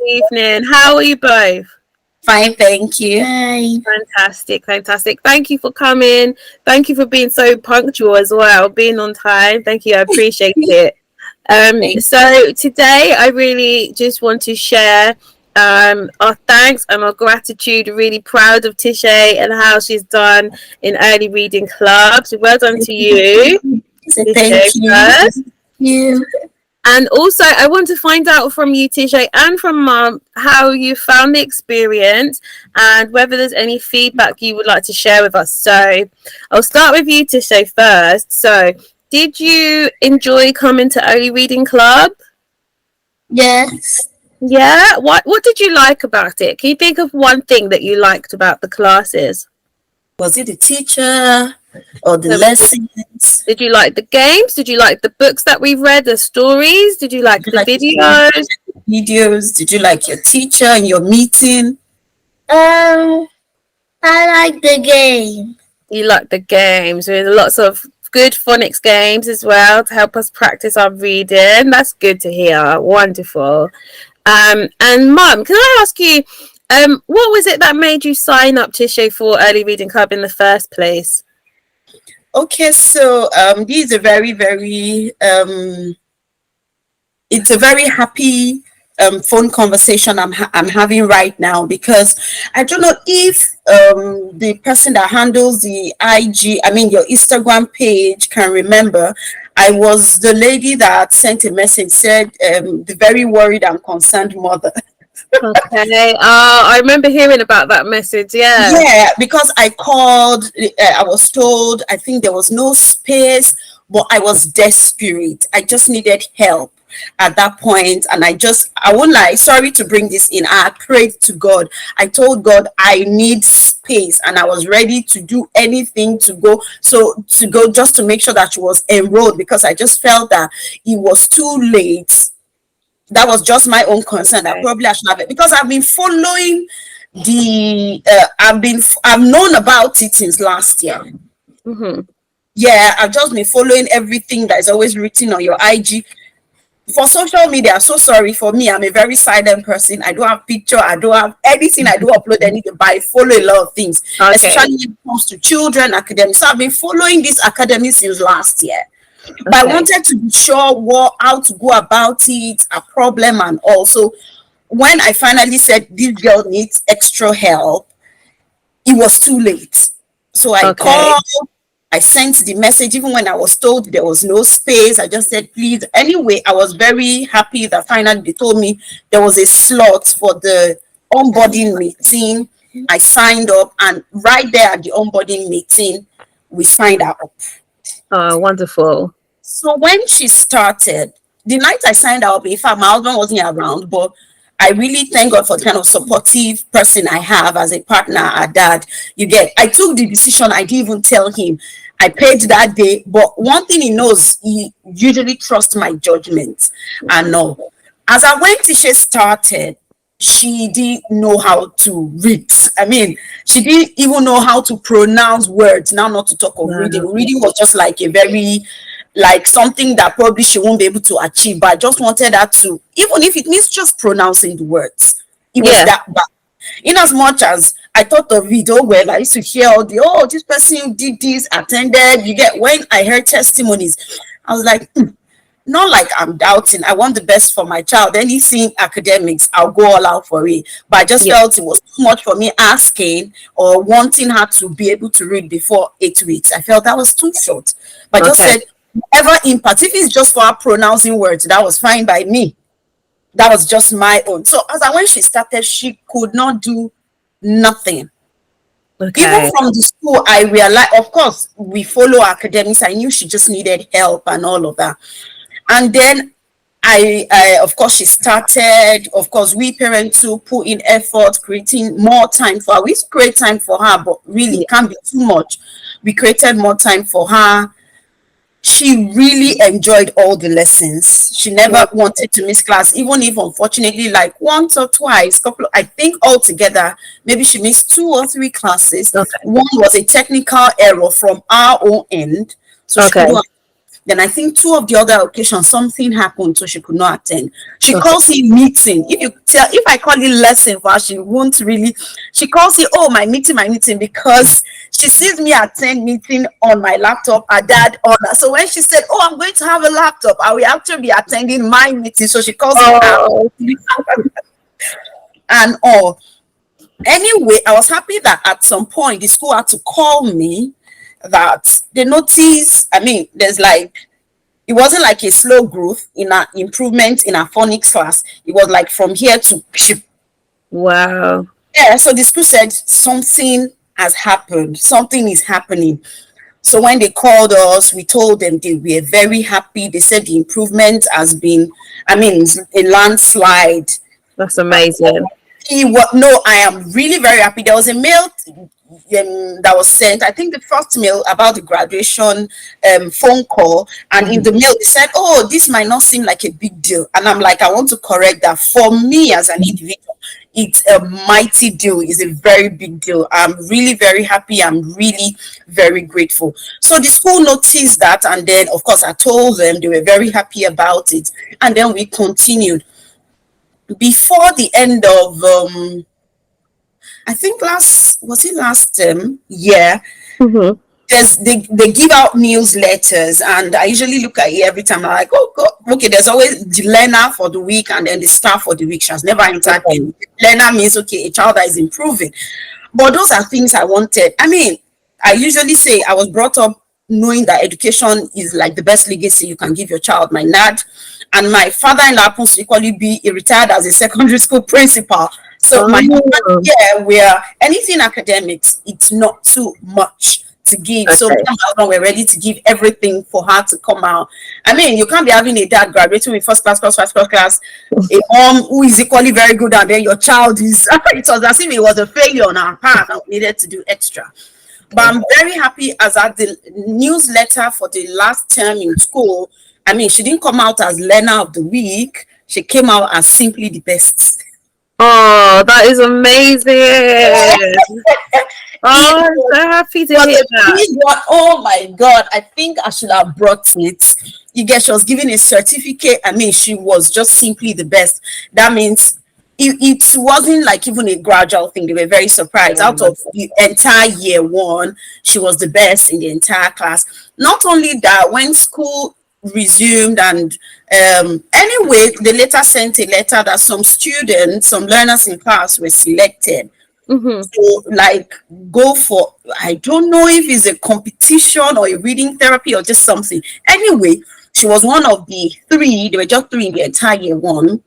evening. How are you both? Fine, thank you. Hi. Fantastic, fantastic. Thank you for coming. Thank you for being so punctual as well, being on time. Thank you. I appreciate it. Thank So today I really just want to share our thanks and our gratitude. Really proud of Tisha and how she's done in early reading clubs. Well done to you, so Tisha, thank you. first. Thank you. And also, I want to find out from you, TJ, and from Mum, how you found the experience and whether there's any feedback you would like to share with us. So, I'll start with you, TJ, first. So, did you enjoy coming to Early Reading Club? Yes. Yeah. What did you like about it? Can you think of one thing that you liked about the classes? Was it the teacher or the So, lessons? did you like the games? Did you like the books that we read, the stories? Did you like Did you the like videos? the videos? Did you like your teacher and your meeting? I like the game. You like the games with lots of good phonics games as well to help us practice our reading. That's good to hear. Wonderful. And Mum, can I ask you, what was it that made you sign up to show for Early Reading Club in the first place? Okay, so this is a very it's a very happy phone conversation I'm having right now, because I don't know if the person that handles the your Instagram page can remember. I was the lady that sent a message, said the very worried and concerned mother. Okay. I remember hearing about that message. Yeah. Yeah, because I called, I was told, I think there was no space, but I was desperate. I just needed help at that point. And I won't lie, sorry to bring this in. I prayed to God. I told God I need space, and I was ready to do anything to go just to make sure that she was enrolled, because I just felt that it was too late. That was just my own concern. That probably I should have it, because I've been following I've known about it since last year. Mm-hmm. Yeah, I've just been following everything that is always written on your IG. For social media, I'm so sorry, for me, I'm a very silent person. I don't have picture, I don't have anything, I don't upload anything, but I follow a lot of things, especially when it comes to children academics. So I've been following this academy since last year. But I wanted to be sure how to go about it, a problem, and also when I finally said this girl needs extra help, it was too late. So I called, I sent the message, even when I was told there was no space. I just said, please. Anyway, I was very happy that finally they told me there was a slot for the onboarding meeting. I signed up, and right there at the onboarding meeting, we signed her up. Oh, wonderful. So when she started, the night I signed up, in fact, my husband wasn't around, but I really thank God for the kind of supportive person I have as a partner, a dad. I took the decision, I didn't even tell him. I paid that day, but one thing he knows, he usually trusts my judgment. And no, as I went to she started, she didn't know how to read. I mean, she didn't even know how to pronounce words. Now, not to talk of reading. Reading was just like something that probably she won't be able to achieve. But I just wanted her to, even if it means just pronouncing the words, it was that bad. In as much as I thought of it, I used to hear all this person did this, attended. When I heard testimonies, I was like, not like I'm doubting. I want the best for my child. Anything academics, I'll go all out for it. But I just felt it was too much for me asking or wanting her to be able to read before 8 weeks. I felt that was too short. But I just said, whatever impact, if it's just for her pronouncing words, that was fine by me. That was just my own. So when she started, she could not do nothing. Even from the school, I realized, of course, we follow academics. I knew she just needed help and all of that. And then of course, she started. Of course, we parents too put in effort, creating more time for her. We create time for her, but really it can't be too much. We created more time for her. She really enjoyed all the lessons. She never wanted to miss class, even if unfortunately, like once or twice, I think altogether, maybe she missed 2 or 3 classes. One was a technical error from our own end. So she couldn't Then I think 2 of the other occasions, something happened, so she could not attend. She calls it meeting. If I call it lesson for her, she won't really. She calls it, oh, my meeting, because she sees me attend meeting on my laptop, her dad on her. So when she said, oh, I'm going to have a laptop, I will actually be attending my meeting. So she calls it and all. Anyway, I was happy that at some point the school had to call me that they noticed, I mean, there's like, it wasn't like a slow growth in our improvement in our phonics class. It was like from here to wow. Yeah, so the school said something has happened, something is happening. So when they called us, we told them they were very happy. They said the improvement has been, I mean, a landslide. That's amazing. No, I am really very happy. There was a mail that was sent, I think the first mail about the graduation phone call, and in the mail they said, oh, this might not seem like a big deal, and I'm like, I want to correct that. For me as an individual, it's a mighty deal. It's a very big deal. I'm really very happy. I'm really very grateful. So the school noticed that, and then of course I told them. They were very happy about it, and then we continued. Before the end of I think last year, they give out newsletters, and I usually look at it every time. I'm like, oh God, okay, there's always the learner for the week and then the staff for the week. She has never entered. Learner means, okay, a child that is improving. But those are things I wanted. I mean, I usually say I was brought up knowing that education is like the best legacy you can give your child. My dad and my father-in-law happens to equally be retired as a secondary school principal. So where anything academics, it's not too much to give. So we're ready to give everything for her to come out. I mean, you can't be having a dad graduating with first class, a mom who is equally very good, and then your child is, it was as if it was a failure on our part and we needed to do extra. But I'm very happy as at the newsletter for the last term in school. I mean, she didn't come out as learner of the week. She came out as simply the best. Oh, that is amazing. Oh, I'm so happy to hear that. Oh my God, I think I should have brought it. You get, she was given a certificate. I mean, she was just simply the best. That means it wasn't like even a gradual thing. They were very surprised. Out of the entire year 1, she was the best in the entire class. Not only that, when school resumed, and anyway, they later sent a letter that some learners in class were selected. So like go for, I don't know if it's a competition or a reading therapy or just something. Anyway, she was one of the 3. There were just 3 in the entire year 1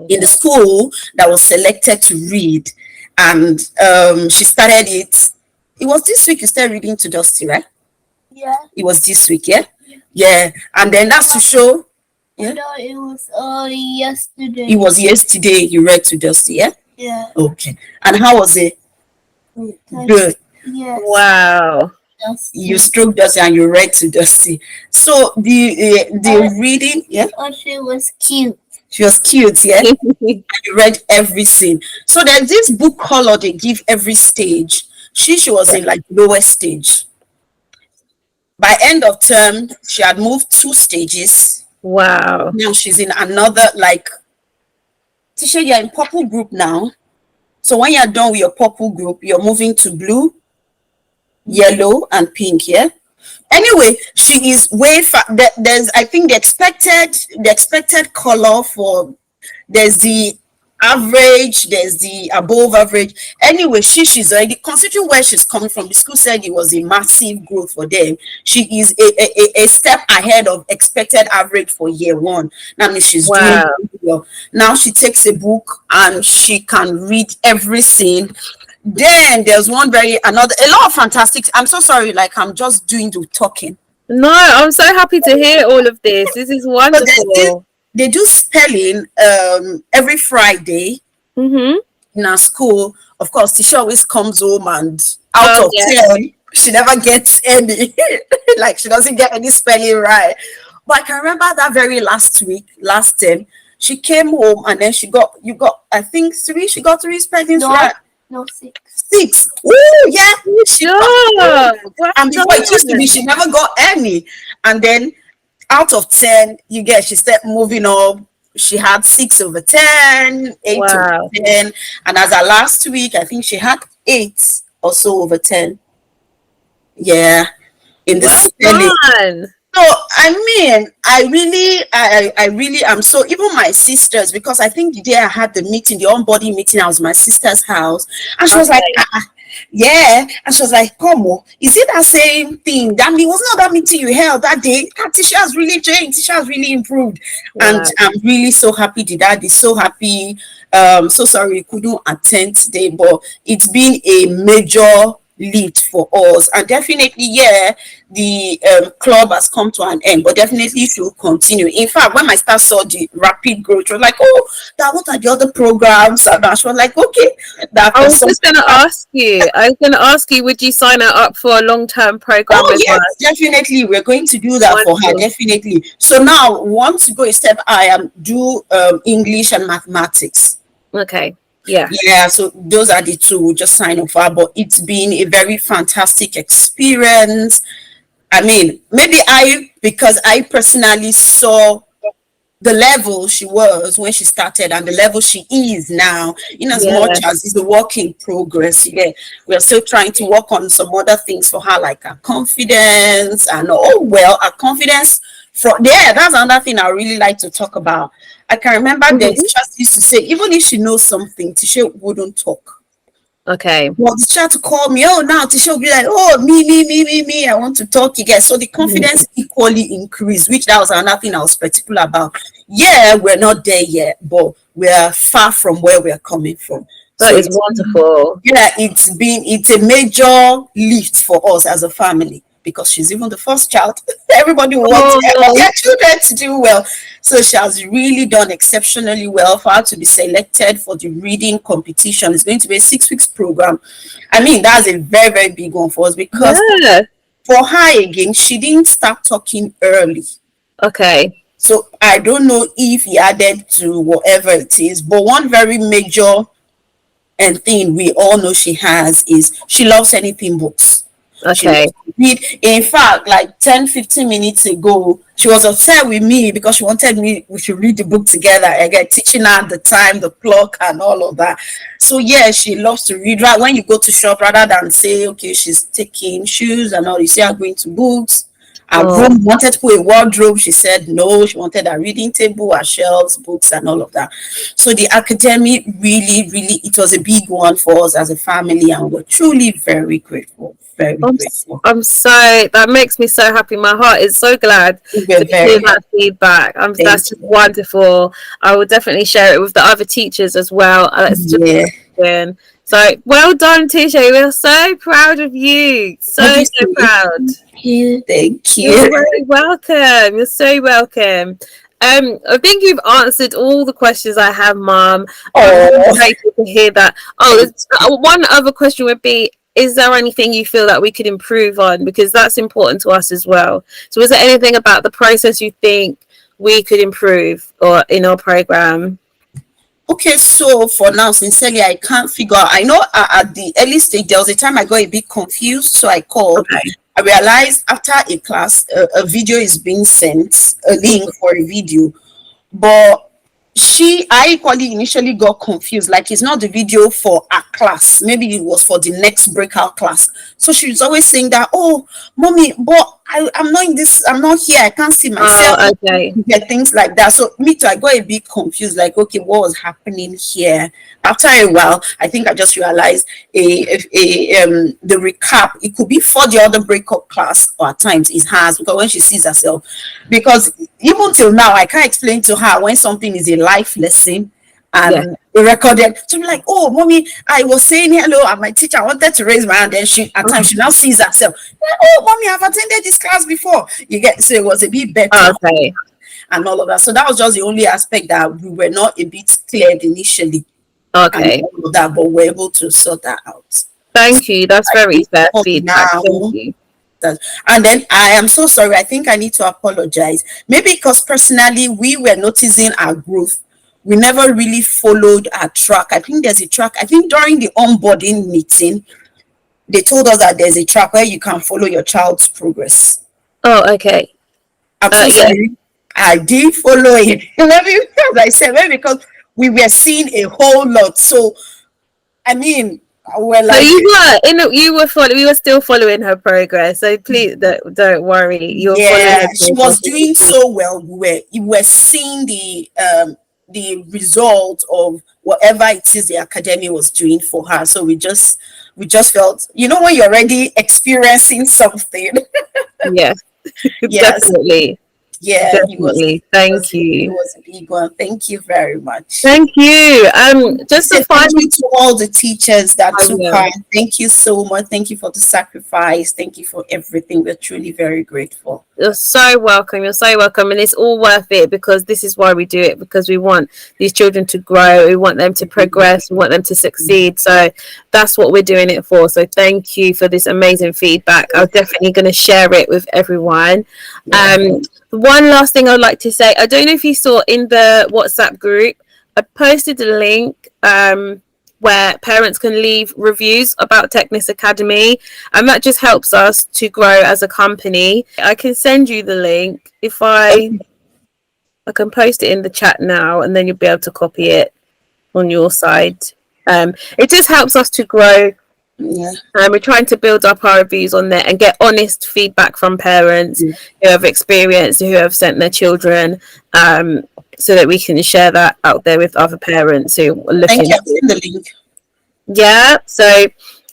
in the school that was selected to read. And she started it. It was this week you started reading to Dusty, right? Yeah. It was this week, yeah? Yeah. And then that's to show. Yeah. No, it was yesterday. It was yesterday you read to Dusty, yeah? Yeah. Okay. And how was it? Good. Yes. Wow. You stroked Dusty and you read to Dusty. So the reading, yeah? Oh, she was cute. She was cute, yeah? And you read every scene. So there's this book color they give every stage. She was in like lowest stage. By end of term, she had moved 2 stages. Wow. Now she's in another, like, Tisha, you're in purple group now. So when you're done with your purple group, you're moving to blue, yellow, and pink, yeah? Anyway, she is way there's, I think, the expected color for, there's the average, there's the above average. Anyway, she's already, considering where she's coming from, the school said it was a massive growth for them. She is a step ahead of expected average for year 1. That means she's doing well. Now she takes a book and she can read every scene. Then there's a lot of fantastic. I'm so sorry, like I'm just doing the talking. No, I'm so happy to hear all of this. This is wonderful. They do spelling every Friday in our school. Of course, Tisha always comes home and out of 10, she never gets any. Like she doesn't get any spelling right. But I can remember that very last term, she came home and then she got 3 spellings right. No, 6. 6. Oh, yeah. She Sure. Well and before it used to be, done. she never got any. And then out of 10, you get, she started moving up. She had 6/10, 8 Wow. over 10. And as of last week, I think she had 8 or so over 10. Yeah. In the Well spelling. done. So I mean, I really am. So even my sisters, because I think the day I had the meeting, the onboarding meeting, I was at my sister's house, and she was like, yeah, and she was like, "Come on, is it that same thing? That mean, was not that meeting you held that day? That teacher has really changed. Teacher has really improved." Wow. And I'm really so happy. The dad is so happy. So sorry you couldn't attend today, but it's been a major lead for us, and definitely, yeah, the club has come to an end, but definitely it will continue. In fact, when my staff saw the rapid growth, she was like, "Oh, that what are the other programs?" And she was like, "Okay, that." I was just going to ask you, would you sign her up for a long-term program Oh with yes, us? definitely, we're going to do that for her. Wonderful. Definitely. So now, want to go a step, I am do English and mathematics. Okay. Yeah. Yeah, so those are the two. Just sign up for her. But it's been a very fantastic experience. I mean, maybe because I personally saw the level she was when she started and the level she is now, in as much as it's a work in progress. Yeah, we're still trying to work on some other things for her, like her confidence and her confidence. That's another thing I really like to talk about. I can remember the teachers used to say, even if she knows something, teacher wouldn't talk. Okay. Well, the teacher to call me, oh, now teacher will be like, oh, me, I want to talk again. So the confidence equally increased, which that was another thing I was particular about. Yeah, we're not there yet, but we're far from where we're coming from. That is wonderful. Yeah, it's a major lift for us as a family, because she's even the first child. Everybody wants their children to do well. So she has really done exceptionally well. For her to be selected for the reading competition, it's going to be a 6 weeks program. I mean, that's a very, very big one for us, because for her again, she didn't start talking early. Okay. So I don't know if he added to whatever it is, but one very major thing we all know she has is she loves anything books. Okay. Read. In fact, like 10-15 minutes ago, she was upset with me because she wanted we should read the book together. Again, teaching her the time, the clock, and all of that. So yeah, she loves to read. Right when you go to shop, rather than say, okay, she's taking shoes and all, you see her going to books. Her room wanted to put a wardrobe. She said no. She wanted a reading table, her shelves, books, and all of that. So the academy really, really, it was a big one for us as a family, and we're truly very grateful. Very grateful. That makes me so happy. My heart is so glad to hear that feedback. That's just wonderful. I will definitely share it with the other teachers as well. So well done, Tisha. We're so proud of you. So proud. Thank you. You're very welcome. You're so welcome. I think you've answered all the questions I have, Mom. I'm grateful to hear that. One other question would be, is there anything you feel that we could improve on? Because that's important to us as well. So is there anything about the process you think we could improve or in our program? Okay, so for now, sincerely, I can't figure out. I know at the early stage, there was a time I got a bit confused, so I called. Okay. I realized after a class, a video is being sent, a link for a video, but I equally initially got confused, like it's not the video for a class, maybe it was for the next breakout class. So she was always saying that, oh, mommy, but I'm not in this, I'm not here, I can't see myself. Okay. Yeah, things like that. So me too, I got a bit confused, like, okay, what was happening here? After a while, I think I just realized the recap, it could be for the other breakout class, or at times it has, because when she sees herself, because even till now, I can't explain to her when something is a life lesson and recorded. To be like, oh, mommy, I was saying hello, and my teacher wanted to raise my hand, and at times she now sees herself. Like, oh, mommy, I've attended this class before. You get, so it was a bit better. Okay. And all of that. So that was just the only aspect that we were not a bit cleared initially. Okay. And all of that, but we're able to sort that out. Thank you. That's very fair feedback. Thank you. And then I am so sorry. I think I need to apologize. Maybe because personally we were noticing our growth we never really followed our track. I think there's a track. I think during the onboarding meeting, they told us that there's a track where you can follow your child's progress. Oh, okay. I'm so sorry. I did follow it. Maybe as I said, maybe because we were seeing a whole lot. So, I mean, we're like. So we were still following her progress. So please don't worry. You're following. She was doing so well. We were seeing the result of whatever it is the academy was doing for her. So we just felt, you know, when you're already experiencing something. Yes. Yes. Definitely. Yeah, definitely. Thank you. It was a big one. Thank you very much. Thank you. Just to Thank you to all the teachers that took part. Thank you so much. Thank you for the sacrifice. Thank you for everything. We're truly very grateful. You're so welcome. You're so welcome. And it's all worth it, because this is why we do it, because we want these children to grow. We want them to progress. We want them to succeed. So that's what we're doing it for. So thank you for this amazing feedback. I'm definitely going to share it with everyone. One last thing I'd like to say, I don't know if you saw in the WhatsApp group, I posted a link where parents can leave reviews about Technis Academy, and that just helps us to grow as a company. I can send you the link if I can post it in the chat now, and then you'll be able to copy it on your side. It just helps us to grow. We're trying to build up our reviews on there and get honest feedback from parents who have experienced, who have sent their children, so that we can share that out there with other parents who are looking. Thank you. The link. Yeah, so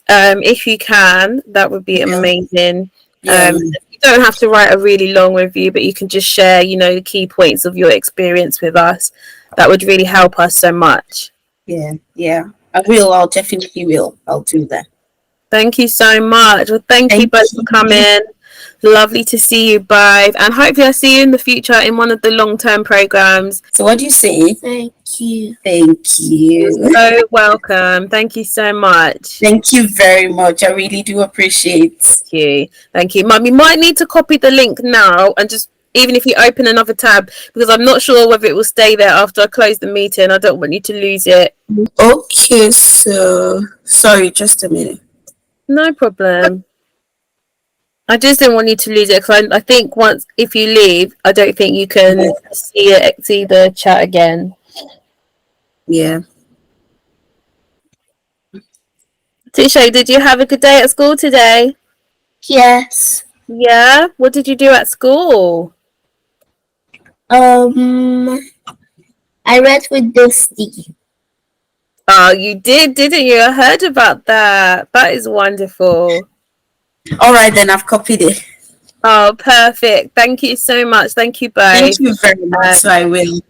if you can, that would be amazing. You don't have to write a really long review, but you can just share, you know, the key points of your experience with us. That would really help us so much. Yeah. I'll definitely will. I'll do that. Thank you so much. Well, thank you both for coming. Lovely to see you both, and hopefully I'll see you in the future in one of the long-term programs. So what do you say? Thank you. Thank you. You're so welcome. Thank you so much. Thank you very much. I really do appreciate. Thank you. Mum, you might need to copy the link now, and just even if you open another tab, because I'm not sure whether it will stay there after I close the meeting. I don't want you to lose it. Okay, so sorry, just a minute. No problem. I just didn't want you to lose it, because I think if you leave, I don't think you can see the chat again. Yeah. Tisha, did you have a good day at school today? Yes. Yeah? What did you do at school? I read with Dusty. Oh, you did, didn't you? I heard about that. That is wonderful. All right, then I've copied it. Oh, perfect. Thank you so much. Thank you both. Thank you very much. So I will.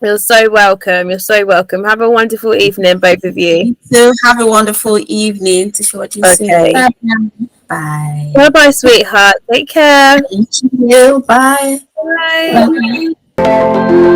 You're so welcome. You're so welcome. Have a wonderful evening, both of you. You too. Have a wonderful evening. To show what you say. Bye. Bye-bye, sweetheart. Take care. Thank you. Bye. Bye. Bye.